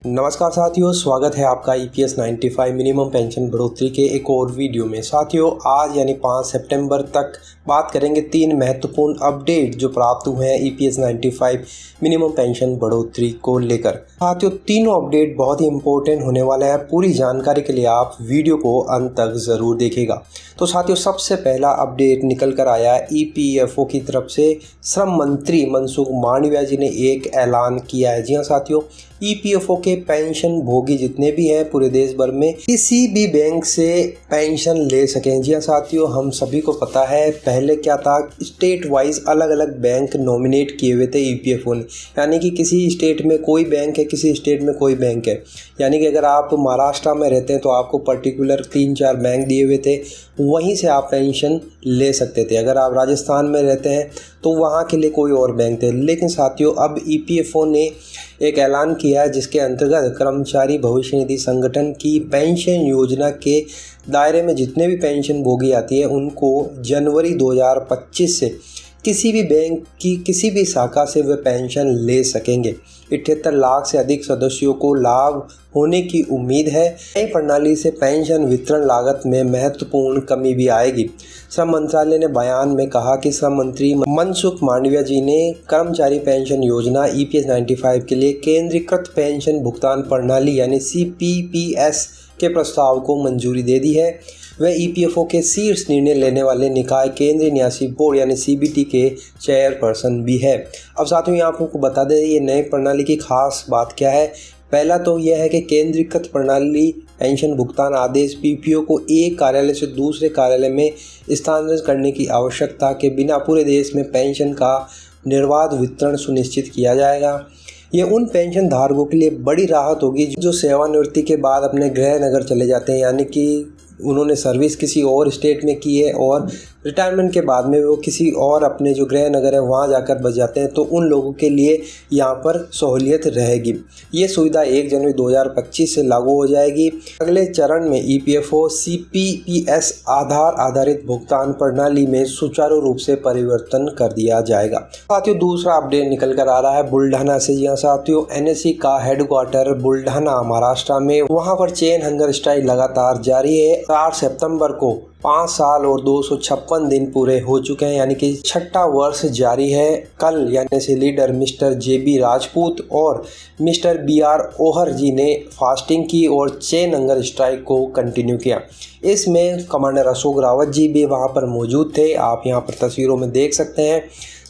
नमस्कार साथियों, स्वागत है आपका EPS 95 मिनिमम पेंशन बढ़ोतरी के एक और वीडियो में। साथियों, आज यानी 5 सितंबर तक बात करेंगे 3 महत्वपूर्ण अपडेट जो प्राप्त हुए हैं EPS 95 मिनिमम पेंशन बढ़ोतरी को लेकर। साथियों, तीनों अपडेट बहुत ही इंपॉर्टेंट होने वाले हैं। पूरी जानकारी के लिए आप वीडियो को अंत तक ज़रूर देखिएगा। तो साथियों, सबसे पहला अपडेट निकल कर आया है EPFO की तरफ से। श्रम मंत्री मनसुख मांडविया जी ने एक ऐलान किया है। जी हाँ साथियों, EPFO के पेंशन भोगी जितने भी हैं पूरे देश भर में किसी भी बैंक से पेंशन ले सकें। जी हाँ साथियों, हम सभी को पता है पहले क्या था, स्टेट वाइज अलग अलग बैंक नॉमिनेट किए हुए थे EPFO ने। यानी कि किसी स्टेट में कोई बैंक है, किसी स्टेट में कोई बैंक है। यानी कि अगर आप महाराष्ट्र में रहते हैं तो आपको पर्टिकुलर 3-4 बैंक दिए हुए थे, वहीं से आप पेंशन ले सकते थे। अगर आप राजस्थान में रहते हैं तो वहाँ के लिए कोई और बैंक थे। लेकिन साथियों, अब EPFO ने एक ऐलान किया है जिसके अंतर्गत कर्मचारी भविष्य निधि संगठन की पेंशन योजना के दायरे में जितने भी पेंशन भोगी आती है उनको जनवरी 2025 से किसी भी बैंक की किसी भी शाखा से वे पेंशन ले सकेंगे। 78 लाख से अधिक सदस्यों को लाभ होने की उम्मीद है। नई प्रणाली से पेंशन वितरण लागत में महत्वपूर्ण कमी भी आएगी। श्रम मंत्रालय ने बयान में कहा कि श्रम मंत्री मनसुख मांडविया जी ने कर्मचारी पेंशन योजना EPS 95 के लिए केंद्रीकृत पेंशन भुगतान प्रणाली यानी CPPS के प्रस्ताव को मंजूरी दे दी है। वह EPFO के शीर्ष निर्णय लेने वाले निकाय केंद्रीय न्यासी बोर्ड यानी CBT के चेयरपर्सन भी है। अब साथियों, यहाँ आपको बता दें ये नई प्रणाली की खास बात क्या है। पहला तो यह है कि केंद्रीकृत प्रणाली पेंशन भुगतान आदेश PPO को एक कार्यालय से दूसरे कार्यालय में स्थानांतरित करने की आवश्यकता के बिना पूरे देश में पेंशन का निर्बाध वितरण सुनिश्चित किया जाएगा। ये उन पेंशन धारकों के लिए बड़ी राहत होगी जो सेवानिवृत्ति के बाद अपने गृह नगर चले जाते हैं, यानी कि उन्होंने सर्विस किसी और स्टेट में की है और रिटायरमेंट के बाद में वो किसी और अपने जो गृह नगर है वहाँ जाकर बस जाते हैं, तो उन लोगों के लिए यहाँ पर सहूलियत रहेगी। ये सुविधा 1 जनवरी 2025 से लागू हो जाएगी। अगले चरण में EPFO CPPS आधार आधारित भुगतान प्रणाली में सुचारू रूप से परिवर्तन कर दिया जाएगा। साथियों, दूसरा अपडेट निकल कर आ रहा है बुल्ढाना से। जी हाँ साथियों, NSE का हेडक्वार्टर बुल्ढाना महाराष्ट्र में, वहाँ पर चेन हंगर स्ट्राइक लगातार जारी है। 4 सितंबर को 5 साल और 256 दिन पूरे हो चुके हैं, यानी कि 6वां वर्ष जारी है। कल यानी से लीडर मिस्टर JB राजपूत और मिस्टर BR ओहर जी ने फास्टिंग की और चेन हंगर स्ट्राइक को कंटिन्यू किया। इसमें कमांडर अशोक रावत जी भी वहां पर मौजूद थे। आप यहां पर तस्वीरों में देख सकते हैं।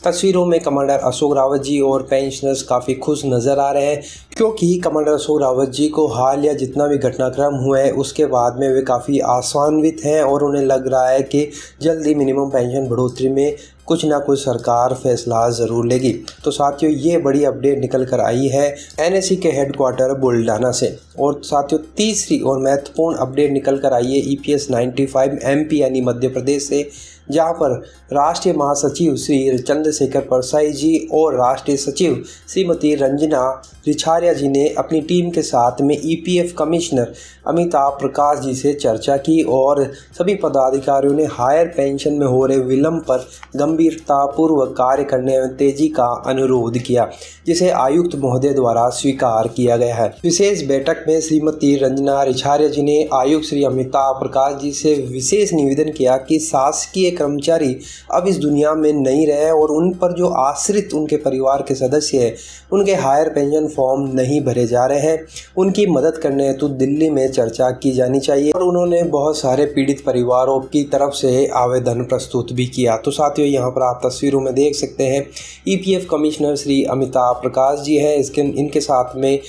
तस्वीरों में कमांडर अशोक रावत जी और पेंशनर्स काफ़ी खुश नज़र आ रहे हैं, क्योंकि कमांडर अशोक रावत जी को हाल या जितना भी घटनाक्रम हुआ है उसके बाद में वे काफ़ी आशान्वित हैं और उन्हें लग रहा है कि जल्दी मिनिमम पेंशन बढ़ोतरी में कुछ ना कुछ सरकार फैसला ज़रूर लेगी। तो साथियों, ये बड़ी अपडेट निकल कर आई है NSE के हेडक्वार्टर बुल्ढाना से। और साथियों, तीसरी और महत्वपूर्ण अपडेट निकल कर आई है EPS 95 MP यानी मध्य प्रदेश से, जहां पर राष्ट्रीय महासचिव श्री चंद्रशेखर परसाई जी और राष्ट्रीय सचिव श्रीमती रंजना रिछारिया जी ने अपनी टीम के साथ में EPF कमिश्नर अमिताभ प्रकाश जी से चर्चा की और सभी पदाधिकारियों ने हायर पेंशन में हो रहे विलंब पर गंभीरतापूर्वक कार्य करने में तेजी का अनुरोध किया, जिसे आयुक्त महोदय द्वारा स्वीकार किया गया है। विशेष बैठक में श्रीमती रंजना रिछारिया जी ने आयुक्त श्री अमिताभ प्रकाश जी से विशेष निवेदन किया कि शासकीय कर्मचारी अब इस दुनिया में नहीं रहे और उन पर जो आश्रित उनके परिवार के सदस्य हैं उनके हायर पेंशन फॉर्म नहीं भरे जा रहे हैं। उनकी मदद करने हेतु दिल्ली में चर्चा की जानी चाहिए और उन्होंने बहुत सारे पीड़ित परिवारों की तरफ से आवेदन प्रस्तुत भी किया। तो साथियों, यहाँ पर आप तस्वीरों में देख सकते हैं EPF कमिश्नर श्री अमिताभ प्रकाश जी हैं, इनके साथ में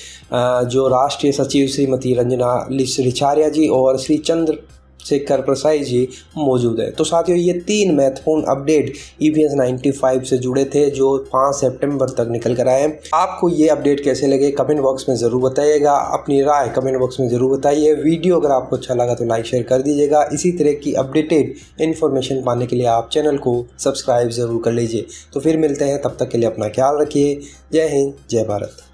जो राष्ट्रीय सचिव श्रीमती रंजना रिछारिया जी और श्री चंद्रशेखर परसाई जी मौजूद है। तो साथियों, ये 3 महत्वपूर्ण अपडेट EPS 95 से जुड़े थे जो 5 सितंबर तक निकल कर आए। आपको ये अपडेट कैसे लगे कमेंट बॉक्स में ज़रूर बताइएगा। अपनी राय कमेंट बॉक्स में ज़रूर बताइए। वीडियो अगर आपको अच्छा लगा तो लाइक शेयर कर दीजिएगा। इसी तरह की अपडेटेड इन्फॉर्मेशन पाने के लिए आप चैनल को सब्सक्राइब ज़रूर कर लीजिए। तो फिर मिलते हैं, तब तक के लिए अपना ख्याल रखिए। जय हिंद, जय भारत।